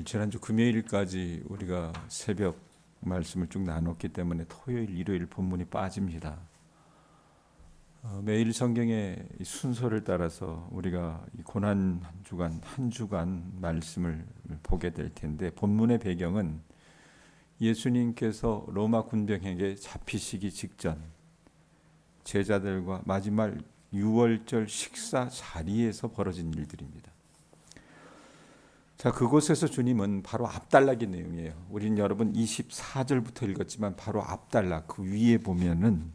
지난주 금요일까지 우리가 새벽 말씀을 쭉 나눴기 때문에 토요일, 일요일 본문이 빠집니다. 매일 성경의 순서를 따라서 우리가 이 고난 한 주간 말씀을 보게 될 텐데, 본문의 배경은 예수님께서 로마 군병에게 잡히시기 직전 제자들과 마지막 유월절 식사 자리에서 벌어진 일들입니다. 자, 그곳에서 주님은 바로 앞단락의 내용이에요. 우린 여러분 24절부터 읽었지만 바로 앞단락 그 위에 보면은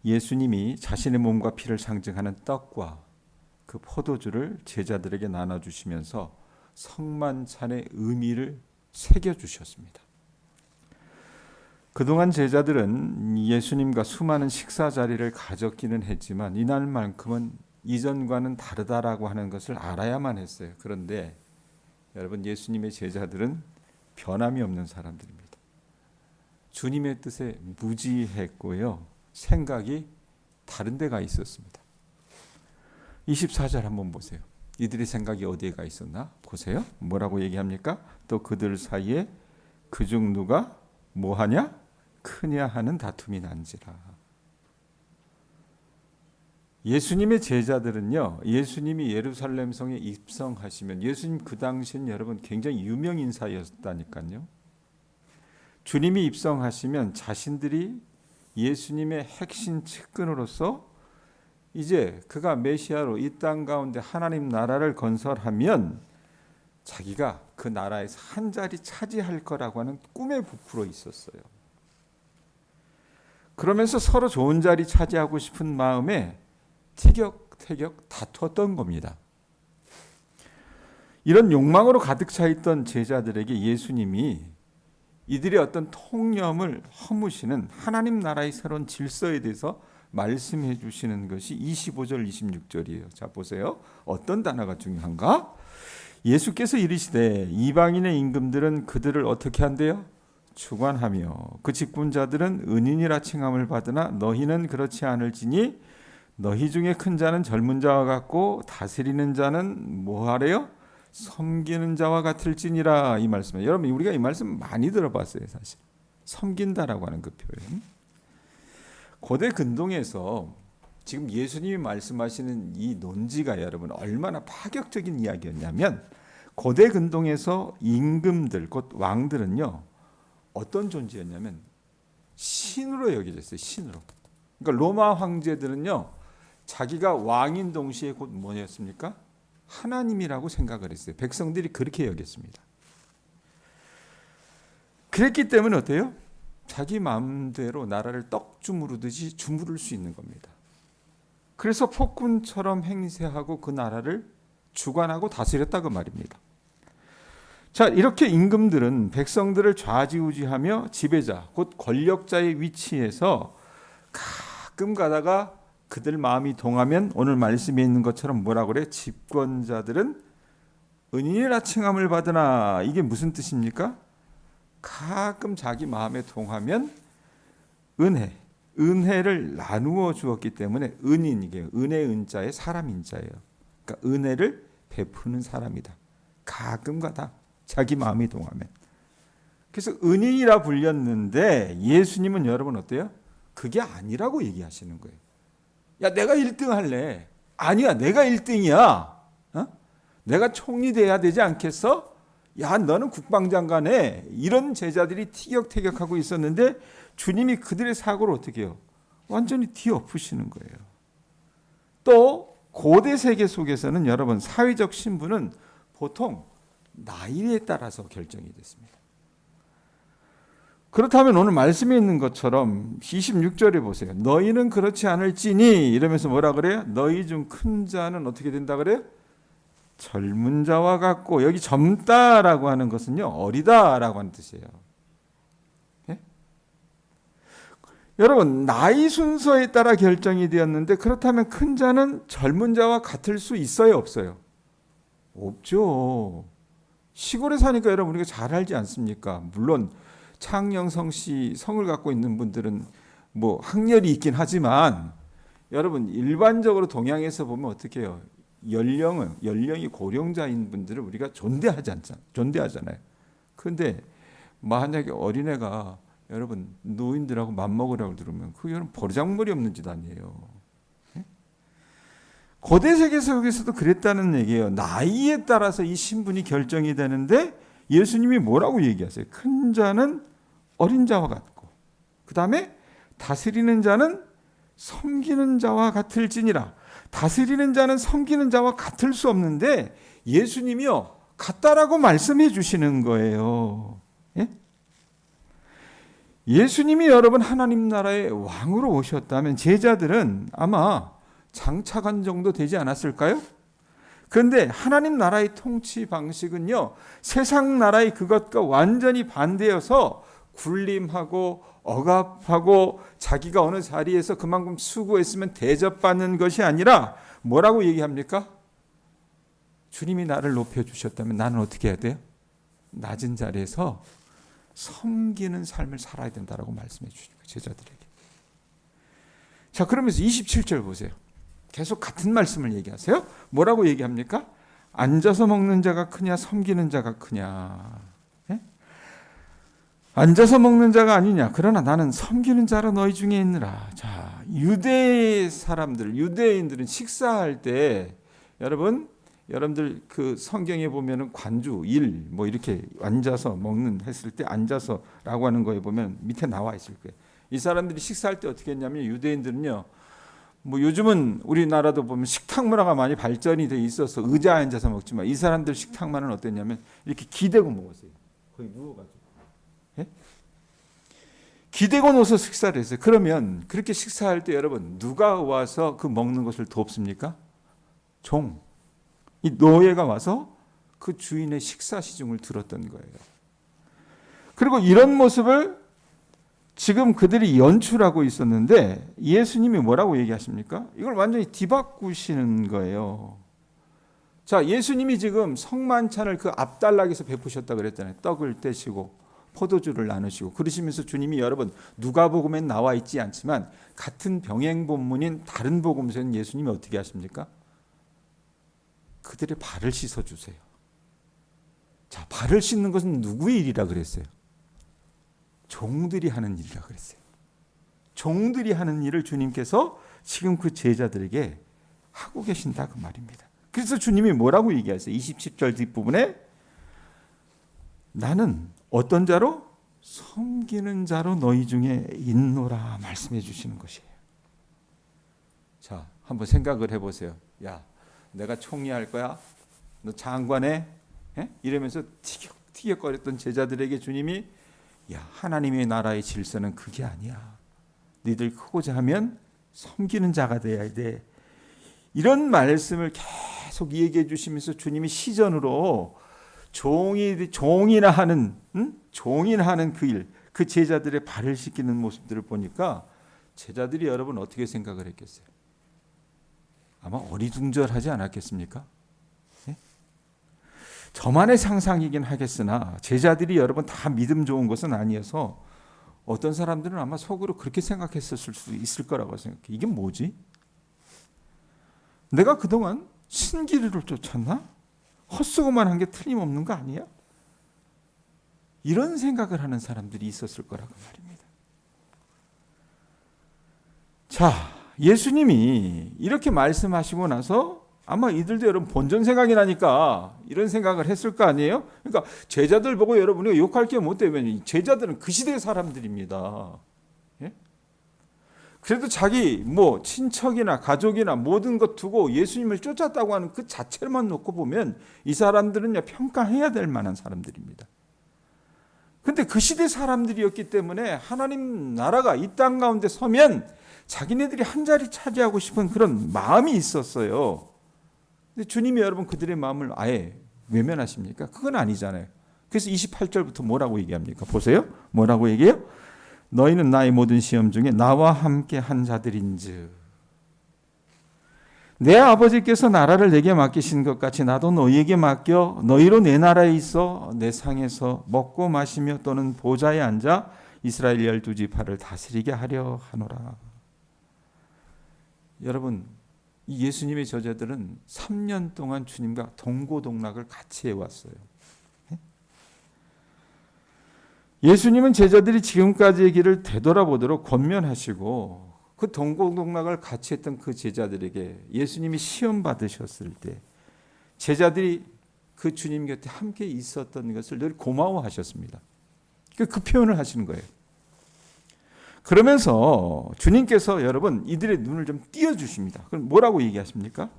예수님이 자신의 몸과 피를 상징하는 떡과 그 포도주를 제자들에게 나눠주시면서 성만찬의 의미를 새겨주셨습니다. 그동안 제자들은 예수님과 수많은 식사 자리를 가졌기는 했지만 이날만큼은 이전과는 다르다라고 하는 것을 알아야만 했어요. 그런데 여러분, 예수님의 제자들은 변함이 없는 사람들입니다. 주님의 뜻에 무지했고요, 생각이 다른 데가 있었습니다. 24절 한번 보세요. 이들의 생각이 어디에 가 있었나 보세요. 뭐라고 얘기합니까? 또 그들 사이에 그중 누가 뭐하냐 크냐 하는 다툼이 난지라. 예수님의 제자들은요, 예수님이 예루살렘 성에 입성하시면, 예수님 그 당시엔 여러분 굉장히 유명 인사였다니까요. 주님이 입성하시면 자신들이 예수님의 핵심 측근으로서 이제 그가 메시아로 이 땅 가운데 하나님 나라를 건설하면 자기가 그 나라에서 한 자리 차지할 거라고 하는 꿈에 부풀어 있었어요. 그러면서 서로 좋은 자리 차지하고 싶은 마음에 티격태격 다투었던 겁니다. 이런 욕망으로 가득 차 있던 제자들에게 예수님이 이들의 어떤 통념을 허무시는 하나님 나라의 새로운 질서에 대해서 말씀해 주시는 것이 25절 26절이에요. 자, 보세요. 어떤 단어가 중요한가? 예수께서 이르시되 이방인의 임금들은 그들을 어떻게 한대요? 주관하며 그 직분자들은 은인이라 칭함을 받으나 너희는 그렇지 않을지니 너희 중에 큰 자는 젊은 자와 같고 다스리는 자는 뭐하래요? 섬기는 자와 같을지니라. 이 말씀에 여러분, 우리가 이 말씀 많이 들어봤어요. 사실 섬긴다라고 하는 그 표현, 고대 근동에서 지금 예수님이 말씀하시는 이 논지가 여러분 얼마나 파격적인 이야기였냐면, 고대 근동에서 임금들 곧 왕들은요 어떤 존재였냐면 신으로 여겨졌어요. 신으로. 그러니까 로마 황제들은요 자기가 왕인 동시에 곧 뭐였습니까? 하나님이라고 생각을 했어요. 백성들이 그렇게 여겼습니다. 그랬기 때문에 어때요? 자기 마음대로 나라를 떡 주무르듯이 주무를 수 있는 겁니다. 그래서 폭군처럼 행세하고 그 나라를 주관하고 다스렸다고 말입니다. 자, 이렇게 임금들은 백성들을 좌지우지하며 지배자, 곧 권력자의 위치에서 가끔 가다가 그들 마음이 동하면 오늘 말씀에 있는 것처럼 뭐라고 그래? 집권자들은 은인이라 칭함을 받으나. 이게 무슨 뜻입니까? 가끔 자기 마음에 동하면 은혜를 나누어 주었기 때문에 은인, 이게 은혜 은자의 사람 인자예요. 그러니까 은혜를 베푸는 사람이다. 가끔 가다 자기 마음이 동하면. 그래서 은인이라 불렸는데 예수님은 여러분 어때요? 그게 아니라고 얘기하시는 거예요. 야, 내가 1등 할래. 아니야, 내가 1등이야. 내가 총리 돼야 되지 않겠어? 야, 너는 국방장관 해. 이런 제자들이 티격태격하고 있었는데 주님이 그들의 사고를 어떻게 해요? 완전히 뒤엎으시는 거예요. 또 고대 세계 속에서는 여러분 사회적 신분은 보통 나이에 따라서 결정이 됐습니다. 그렇다면 오늘 말씀에 있는 것처럼 26절에 보세요. 너희는 그렇지 않을지니 이러면서 뭐라 그래요? 너희 중 큰 자는 어떻게 된다 그래요? 젊은 자와 같고, 여기 젊다라고 하는 것은요 어리다라고 하는 뜻이에요. 예? 여러분, 나이 순서에 따라 결정이 되었는데, 그렇다면 큰 자는 젊은 자와 같을 수 있어요, 없어요? 없죠. 시골에 사니까 여러분 우리가 잘 알지 않습니까? 물론 창녕성씨 성을 갖고 있는 분들은 뭐 학렬이 있긴 하지만 여러분 일반적으로 동양에서 보면 어떻게 해요? 연령이 고령자인 분들을 우리가 존대하잖아요. 그런데 만약에 어린애가 여러분 노인들하고 맘먹으라고 들으면 그게 버르장머리 없는 짓 아니에요. 고대 세계 속에서도 그랬다는 얘기예요. 나이에 따라서 이 신분이 결정이 되는데 예수님이 뭐라고 얘기하세요? 큰 자는 어린 자와 같고, 그 다음에 다스리는 자는 섬기는 자와 같을지니라. 다스리는 자는 섬기는 자와 같을 수 없는데 예수님이요 같다라고 말씀해 주시는 거예요. 예? 예수님이 여러분 하나님 나라의 왕으로 오셨다면 제자들은 아마 장차관 정도 되지 않았을까요? 그런데 하나님 나라의 통치 방식은요 세상 나라의 그것과 완전히 반대여서 군림하고 억압하고 자기가 어느 자리에서 그만큼 수고했으면 대접받는 것이 아니라 뭐라고 얘기합니까? 주님이 나를 높여주셨다면 나는 어떻게 해야 돼요? 낮은 자리에서 섬기는 삶을 살아야 된다라고 말씀해 주시는 거예요, 제자들에게. 자, 그러면서 27절 보세요. 계속 같은 말씀을 얘기하세요. 뭐라고 얘기합니까? 앉아서 먹는 자가 크냐 섬기는 자가 크냐. 앉아서 먹는 자가 아니냐. 그러나 나는 섬기는 자로 너희 중에 있느라. 자, 유대인들은 식사할 때 여러분들 그 성경에 보면은 관주, 뭐 이렇게 앉아서 먹는 했을 때 앉아서라고 하는 거에 보면 밑에 나와 있을 거예요. 이 사람들이 식사할 때 어떻게 했냐면 유대인들은요. 뭐 요즘은 우리나라도 보면 식탁 문화가 많이 발전이 돼 있어서 의자에 앉아서 먹지만 이 사람들 식탁만은 어땠냐면 이렇게 기대고 먹었어요. 거의 누워가지고. 기대고 넣어서 식사를 했어요. 그러면 그렇게 식사할 때 여러분 누가 와서 그 먹는 것을 돕습니까? 이 노예가 와서 그 주인의 식사 시중을 들었던 거예요. 그리고 이런 모습을 지금 그들이 연출하고 있었는데 예수님이 뭐라고 얘기하십니까? 이걸 완전히 뒤바꾸시는 거예요. 자, 예수님이 지금 성만찬을 그 앞단락에서 베푸셨다 그랬잖아요. 떡을 떼시고 포도주를 나누시고 그러시면서 주님이 여러분 누가복음엔 나와 있지 않지만 같은 병행 본문인 다른 복음서는 예수님이 어떻게 하십니까? 그들의 발을 씻어주세요. 자, 발을 씻는 것은 누구의 일이라 그랬어요? 종들이 하는 일이라 그랬어요. 종들이 하는 일을 주님께서 지금 그 제자들에게 하고 계신다 그 말입니다. 그래서 주님이 뭐라고 얘기하세요? 27절 뒷부분에 나는 어떤 자로? 섬기는 자로 너희 중에 있노라 말씀해 주시는 것이에요. 자, 한번 생각을 해보세요. 야, 내가 총리할 거야? 너 장관해? 이러면서 티격거렸던 제자들에게 주님이 야, 하나님의 나라의 질서는 그게 아니야. 너희들 크고자 하면 섬기는 자가 돼야 돼. 이런 말씀을 계속 얘기해 주시면서 주님이 시전으로 종이나 하는 그 일, 그 제자들의 발을 씻기는 모습들을 보니까 제자들이 여러분 어떻게 생각을 했겠어요? 아마 어리둥절하지 않았겠습니까? 네? 저만의 상상이긴 하겠으나 제자들이 여러분 다 믿음 좋은 것은 아니어서 어떤 사람들은 아마 속으로 그렇게 생각했을 수도 있을 거라고 생각해요. 이게 뭐지? 내가 그동안 신기루를 쫓았나? 헛수고만 한 게 틀림없는 거 아니야? 이런 생각을 하는 사람들이 있었을 거라고 말입니다. 자, 예수님이 이렇게 말씀하시고 나서 아마 이들도 여러분 본전 생각이 나니까 이런 생각을 했을 거 아니에요? 그러니까 제자들 보고 여러분이 욕할 게 못 되면 제자들은 그 시대의 사람들입니다. 예? 그래도 자기 뭐 친척이나 가족이나 모든 것 두고 예수님을 쫓았다고 하는 그 자체만 놓고 보면 이 사람들은 평가해야 될 만한 사람들입니다. 근데 그 시대 사람들이었기 때문에 하나님 나라가 이 땅 가운데 서면 자기네들이 한 자리 차지하고 싶은 그런 마음이 있었어요. 근데 주님이 여러분 그들의 마음을 아예 외면하십니까? 그건 아니잖아요. 그래서 28절부터 뭐라고 얘기합니까? 보세요. 뭐라고 얘기해요? 너희는 나의 모든 시험 중에 나와 함께 한 자들인즉 내 아버지께서 나라를 내게 맡기신 것 같이 나도 너희에게 맡겨 너희로 내 나라에 있어 내 상에서 먹고 마시며 또는 보좌에 앉아 이스라엘 12지파를 다스리게 하려 하노라. 여러분 이 예수님의 제자들은 3년 동안 주님과 동고동락을 같이 해왔어요. 예수님은 제자들이 지금까지의 길을 되돌아보도록 권면하시고 그 동고동락을 같이 했던 그 제자들에게 예수님이 시험 받으셨을 때 제자들이 그 주님 곁에 함께 있었던 것을 늘 고마워하셨습니다. 그 표현을 하시는 거예요. 그러면서 주님께서 여러분 이들의 눈을 좀 띄워주십니다. 그럼 뭐라고 얘기하십니까?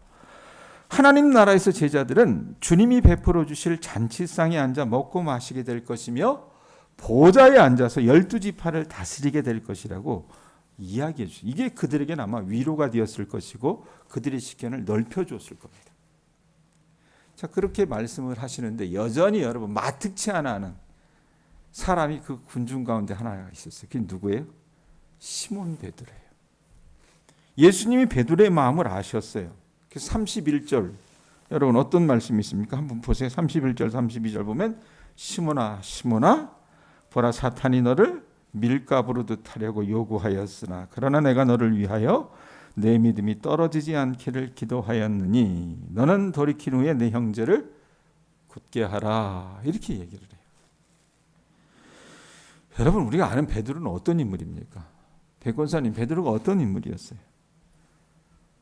하나님 나라에서 제자들은 주님이 베풀어 주실 잔치상에 앉아 먹고 마시게 될 것이며 보좌에 앉아서 12지파를 다스리게 될 것이라고 이야기해 주시죠. 이게 그들에게는 아마 위로가 되었을 것이고 그들의 식견을 넓혀줬을 겁니다. 자, 그렇게 말씀을 하시는데 여전히 여러분 마특치 않아 하는 사람이 그 군중 가운데 하나가 있었어요. 그게 누구예요? 시몬 베드로예요. 예수님이 베드로의 마음을 아셨어요. 그래서 31절 여러분 어떤 말씀이 있습니까? 한번 보세요. 31절 32절 보면 시몬아 시몬아 보라 사탄이 너를 밀가부르듯 하려고 요구하였으나 그러나 내가 너를 위하여 내 믿음이 떨어지지 않기를 기도하였느니 너는 돌이킨 후에 내 형제를 굳게 하라. 이렇게 얘기를 해요. 여러분 우리가 아는 베드로는 어떤 인물입니까? 백권사님 베드로가 어떤 인물이었어요?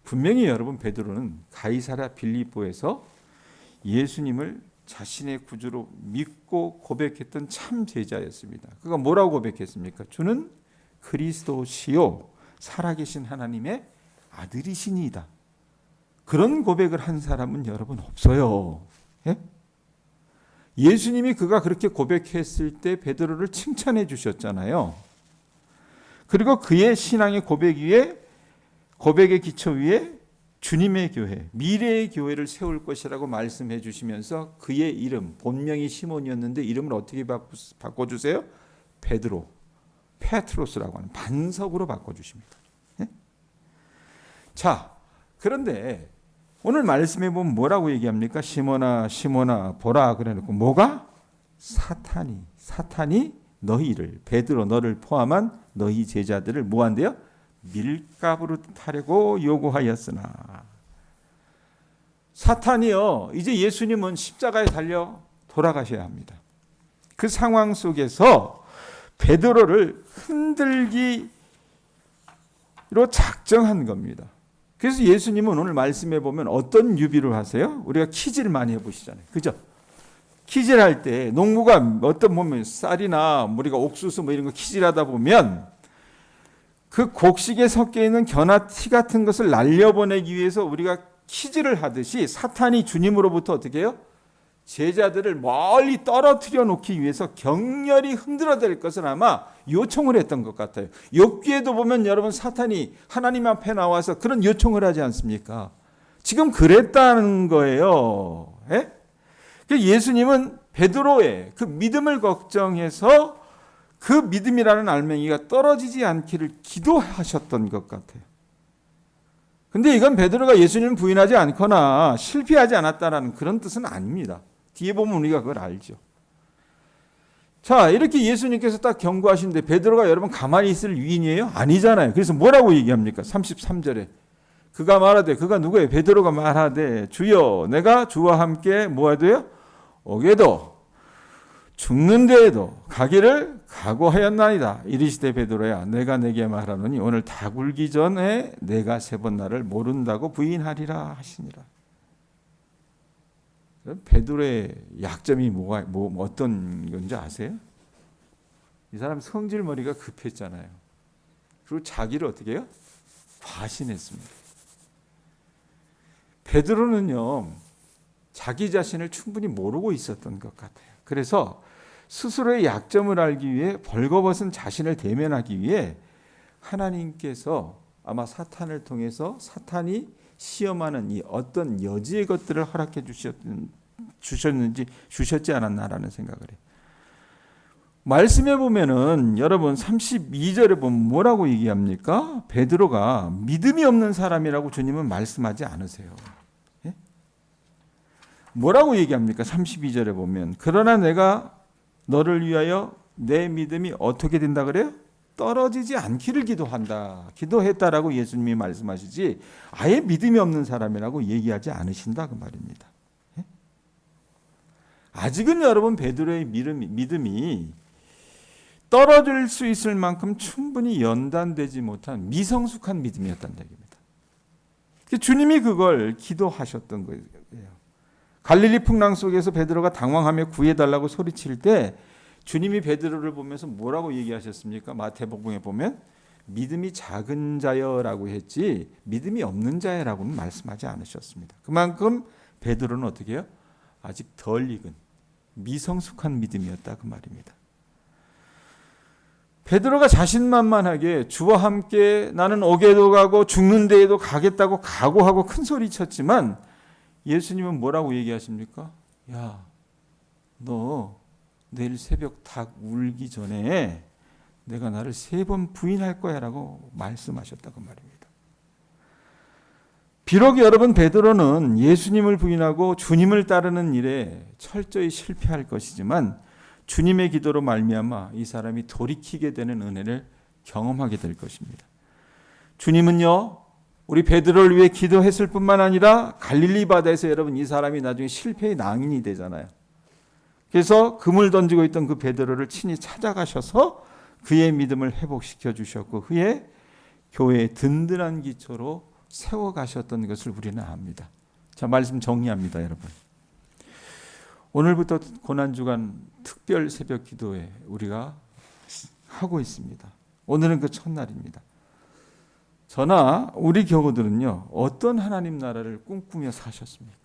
분명히 여러분 베드로는 가이사랴 빌립보에서 예수님을 자신의 구주로 믿고 고백했던 참 제자였습니다. 그가 뭐라고 고백했습니까? 주는 그리스도시요 살아계신 하나님의 아들이시니이다. 그런 고백을 한 사람은 여러분 없어요. 예? 예수님이 그가 그렇게 고백했을 때 베드로를 칭찬해 주셨잖아요. 그리고 그의 신앙의 고백의 기초 위에 주님의 교회, 미래의 교회를 세울 것이라고 말씀해 주시면서 그의 이름, 본명이 시몬이었는데 이름을 어떻게 바꿔주세요? 베드로, 페트로스라고 하는 반석으로 바꿔주십니다. 예? 자, 그런데 오늘 말씀해 보면 뭐라고 얘기합니까? 시몬아 시몬아 보라 그래놓고 뭐가? 사탄이 너희를 베드로 너를 포함한 너희 제자들을 뭐한대요? 밀가부로 타려고 요구하였으나 사탄이요 이제 예수님은 십자가에 달려 돌아가셔야 합니다. 그 상황 속에서 베드로를 흔들기로 작정한 겁니다. 그래서 예수님은 오늘 말씀해 보면 어떤 유비를 하세요? 우리가 퀴즈를 많이 해보시잖아요. 그죠? 퀴즈를 할 때 농부가 어떤 보면 쌀이나 우리가 옥수수 뭐 이런 거 퀴즈를 하다 보면 그 곡식에 섞여 있는 겨나 티 같은 것을 날려보내기 위해서 우리가 퀴즈를 하듯이 사탄이 주님으로부터 어떻게 해요? 제자들을 멀리 떨어뜨려 놓기 위해서 격렬히 흔들어댈 것을 아마 요청을 했던 것 같아요. 욥기에도 보면 여러분 사탄이 하나님 앞에 나와서 그런 요청을 하지 않습니까? 지금 그랬다는 거예요. 예? 예수님은 베드로의 그 믿음을 걱정해서 그 믿음이라는 알맹이가 떨어지지 않기를 기도하셨던 것 같아요. 근데 이건 베드로가 예수님을 부인하지 않거나 실패하지 않았다는 그런 뜻은 아닙니다. 뒤에 보면 우리가 그걸 알죠. 자, 이렇게 예수님께서 딱 경고하시는데 베드로가 여러분 가만히 있을 위인이에요? 아니잖아요. 그래서 뭐라고 얘기합니까? 33절에 그가 말하되 그가 누구예요? 베드로가 말하되 주여 내가 주와 함께 뭐하되요? 오게도 죽는 데에도 가기를 각오하였나이다. 이르시되 베드로야 내가 내게 말하노니 오늘 다 굴기 전에 내가 세 번 나를 모른다고 부인하리라 하시니라. 베드로의 약점이 어떤 건지 아세요? 이 사람 성질머리가 급했잖아요. 그리고 자기를 어떻게 해요? 과신했습니다. 베드로는요 자기 자신을 충분히 모르고 있었던 것 같아요. 그래서 스스로의 약점을 알기 위해 벌거벗은 자신을 대면하기 위해 하나님께서 아마 사탄을 통해서 사탄이 시험하는 이 어떤 여지의 것들을 허락해 주셨지 않았나라는 생각을 해요. 말씀해 보면은 여러분 32절에 보면 뭐라고 얘기합니까? 베드로가 믿음이 없는 사람이라고 주님은 말씀하지 않으세요. 예? 뭐라고 얘기합니까? 32절에 보면 그러나 내가 너를 위하여 내 믿음이 어떻게 된다 그래요? 떨어지지 않기를 기도했다라고 예수님이 말씀하시지 아예 믿음이 없는 사람이라고 얘기하지 않으신다 그 말입니다. 아직은 여러분 베드로의 믿음이 떨어질 수 있을 만큼 충분히 연단되지 못한 미성숙한 믿음이었다는 얘기입니다. 주님이 그걸 기도하셨던 거예요. 갈릴리 풍랑 속에서 베드로가 당황하며 구해달라고 소리칠 때 주님이 베드로를 보면서 뭐라고 얘기하셨습니까? 마태복음에 보면 믿음이 작은 자여라고 했지 믿음이 없는 자여라고는 말씀하지 않으셨습니다. 그만큼 베드로는 어떻게 해요? 아직 덜 익은 미성숙한 믿음이었다 그 말입니다. 베드로가 자신만만하게 주와 함께 나는 옥에도 가고 죽는 데에도 가겠다고 각오하고 큰 소리 쳤지만 예수님은 뭐라고 얘기하십니까? 야, 너 내일 새벽 닭 울기 전에 내가 나를 3번 부인할 거야 라고 말씀하셨다고 말입니다. 비록 여러분 베드로는 예수님을 부인하고 주님을 따르는 일에 철저히 실패할 것이지만 주님의 기도로 말미암아 이 사람이 돌이키게 되는 은혜를 경험하게 될 것입니다. 주님은요 우리 베드로를 위해 기도했을 뿐만 아니라 갈릴리 바다에서 여러분 이 사람이 나중에 실패의 낭인이 되잖아요. 그래서 금을 던지고 있던 그 베드로를 친히 찾아가셔서 그의 믿음을 회복시켜 주셨고 그의 교회의 든든한 기초로 세워가셨던 것을 우리는 압니다. 자, 말씀 정리합니다, 여러분. 오늘부터 고난주간 특별 새벽 기도회 우리가 하고 있습니다. 오늘은 그 첫날입니다. 저나 우리 교우들은요 어떤 하나님 나라를 꿈꾸며 사셨습니까?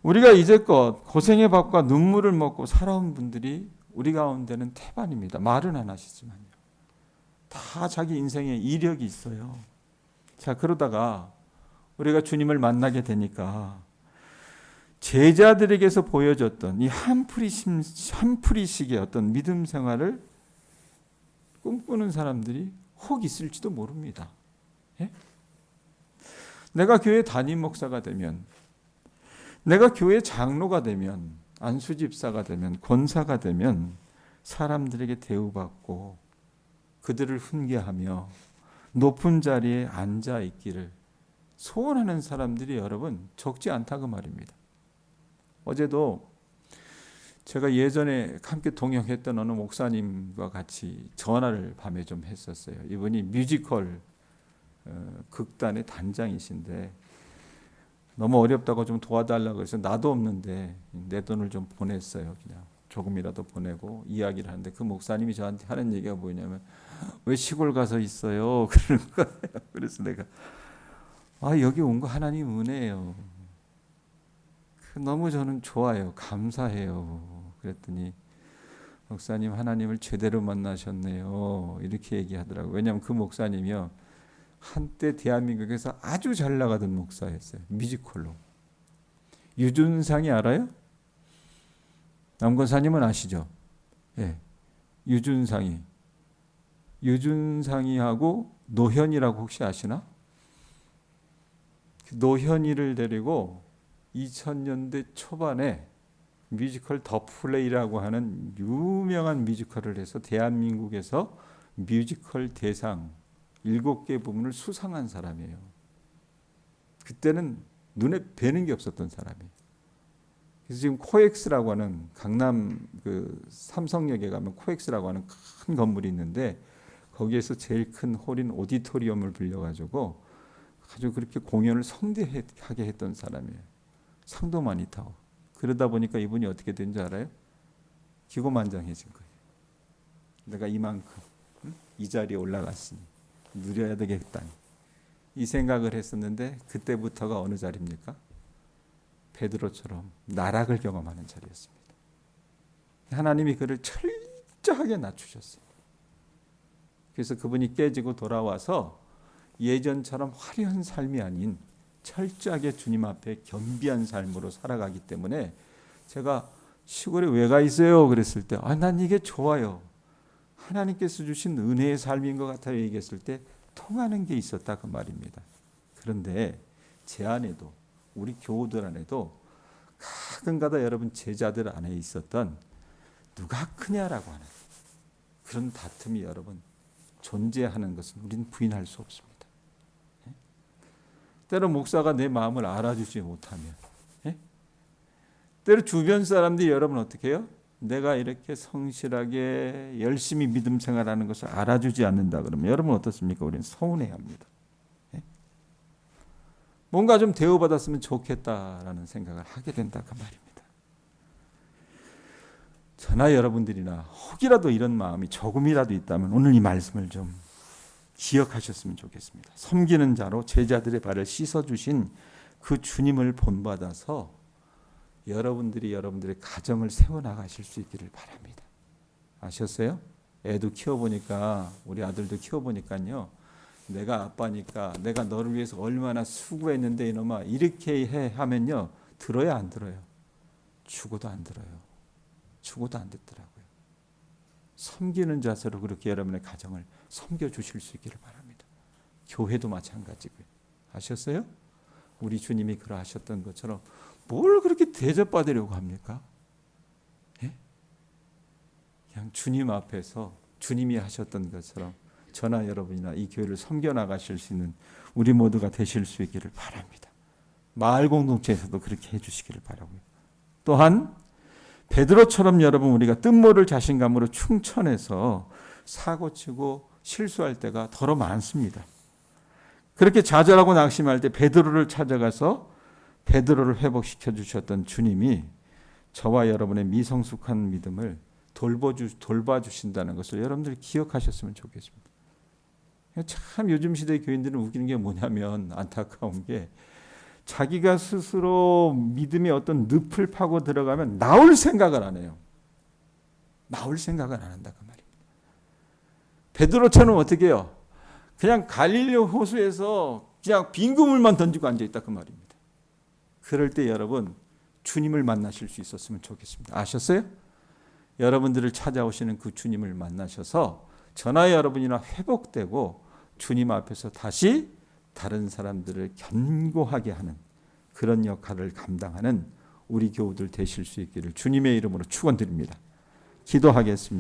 우리가 이제껏 고생의 밥과 눈물을 먹고 살아온 분들이 우리 가운데는 태반입니다. 말은 안 하시지만요. 다 자기 인생에 이력이 있어요. 자, 그러다가 우리가 주님을 만나게 되니까 제자들에게서 보여줬던 이 한풀이식의 어떤 믿음 생활을 꿈꾸는 사람들이 혹 있을지도 모릅니다. 예? 내가 교회 담임 목사가 되면, 내가 교회 장로가 되면, 안수집사가 되면, 권사가 되면 사람들에게 대우받고 그들을 훈계하며 높은 자리에 앉아 있기를 소원하는 사람들이 여러분 적지 않다고 말입니다. 어제도 제가 예전에 함께 동역했던 어느 목사님과 같이 전화를 밤에 좀 했었어요. 이분이 뮤지컬 극단의 단장이신데 너무 어렵다고 좀 도와달라고 해서 나도 없는데 내 돈을 좀 보냈어요. 그냥 조금이라도 보내고 이야기를 하는데 그 목사님이 저한테 하는 얘기가 뭐냐면 왜 시골 가서 있어요? 그러는 거예요. 그래서 내가 여기 온 거 하나님 은혜예요. 너무 저는 좋아요. 감사해요. 그랬더니 목사님 하나님을 제대로 만나셨네요. 이렇게 얘기하더라고요. 왜냐하면 그 목사님이요. 한때 대한민국에서 아주 잘 나가던 목사였어요. 뮤지컬로. 유준상이 알아요? 남권사님은 아시죠? 예. 유준상이하고 노현이라고 혹시 아시나? 노현이를 데리고 2000년대 초반에 뮤지컬 더 플레이라고 하는 유명한 뮤지컬을 해서 대한민국에서 뮤지컬 대상 7개 부문을 수상한 사람이에요. 그때는 눈에 뵈는 게 없었던 사람이에요. 그래서 지금 코엑스라고 하는 강남 그 삼성역에 가면 코엑스라고 하는 큰 건물이 있는데 거기에서 제일 큰 홀인 오디토리움을 빌려가지고 아주 그렇게 공연을 성대하게 했던 사람이에요. 상도 많이 타고. 그러다 보니까 이분이 어떻게 된 줄 알아요? 기고만장해진 거예요. 내가 이만큼 이 자리에 올라갔으니 누려야 되겠다니 이 생각을 했었는데 그때부터가 어느 자리입니까? 베드로처럼 나락을 경험하는 자리였습니다. 하나님이 그를 철저하게 낮추셨어요. 그래서 그분이 깨지고 돌아와서 예전처럼 화려한 삶이 아닌 철저하게 주님 앞에 겸비한 삶으로 살아가기 때문에 제가 시골에 왜 가 있어요? 그랬을 때 난 이게 좋아요. 하나님께서 주신 은혜의 삶인 것 같아요. 얘기했을 때 통하는 게 있었다 그 말입니다. 그런데 제 안에도 우리 교우들 안에도 가끔가다 여러분 제자들 안에 있었던 누가 크냐라고 하는 그런 다툼이 여러분 존재하는 것은 우리는 부인할 수 없습니다. 때로 목사가 내 마음을 알아주지 못하면, 때로 주변 사람들이 여러분 어떻게 해요? 내가 이렇게 성실하게 열심히 믿음 생활하는 것을 알아주지 않는다 그러면 여러분 어떻습니까? 우리는 서운해합니다. 뭔가 좀 대우받았으면 좋겠다라는 생각을 하게 된다 그 말입니다. 저나 여러분들이나 혹이라도 이런 마음이 조금이라도 있다면 오늘 이 말씀을 좀 기억하셨으면 좋겠습니다. 섬기는 자로 제자들의 발을 씻어주신 그 주님을 본받아서 여러분들이 여러분들의 가정을 세워나가실 수 있기를 바랍니다. 아셨어요? 애도 키워보니까, 우리 아들도 키워보니까요, 내가 아빠니까 내가 너를 위해서 얼마나 수고했는데 이놈아 이렇게 해 하면요, 들어야 안 들어요? 죽어도 안 들어요. 죽어도 안 듣더라고요. 섬기는 자세로 그렇게 여러분의 가정을 섬겨주실 수 있기를 바랍니다. 교회도 마찬가지고요. 아셨어요? 우리 주님이 그러하셨던 것처럼 뭘 그렇게 대접받으려고 합니까? 그냥 주님 앞에서 주님이 하셨던 것처럼 저나 여러분이나 이 교회를 섬겨나가실 수 있는 우리 모두가 되실 수 있기를 바랍니다. 마을 공동체에서도 그렇게 해주시기를 바라고요. 또한 베드로처럼 여러분 우리가 뜻모를 자신감으로 충천해서 사고치고 실수할 때가 더러 많습니다. 그렇게 좌절하고 낙심할 때 베드로를 찾아가서 베드로를 회복시켜 주셨던 주님이 저와 여러분의 미성숙한 믿음을 돌봐주신다는 것을 여러분들이 기억하셨으면 좋겠습니다. 참 요즘 시대 교인들은 웃기는 게 뭐냐면, 안타까운 게 자기가 스스로 믿음의 어떤 늪을 파고 들어가면 나올 생각을 안 해요. 나올 생각을 안 한다 그 말입니다. 베드로처럼 어떻게 해요? 그냥 갈릴리 호수에서 그냥 빈 그물만 던지고 앉아있다 그 말입니다. 그럴 때 여러분 주님을 만나실 수 있었으면 좋겠습니다. 아셨어요? 여러분들을 찾아오시는 그 주님을 만나셔서 저나 여러분이나 회복되고 주님 앞에서 다시 다른 사람들을 견고하게 하는 그런 역할을 감당하는 우리 교우들 되실 수 있기를 주님의 이름으로 축원드립니다. 기도하겠습니다.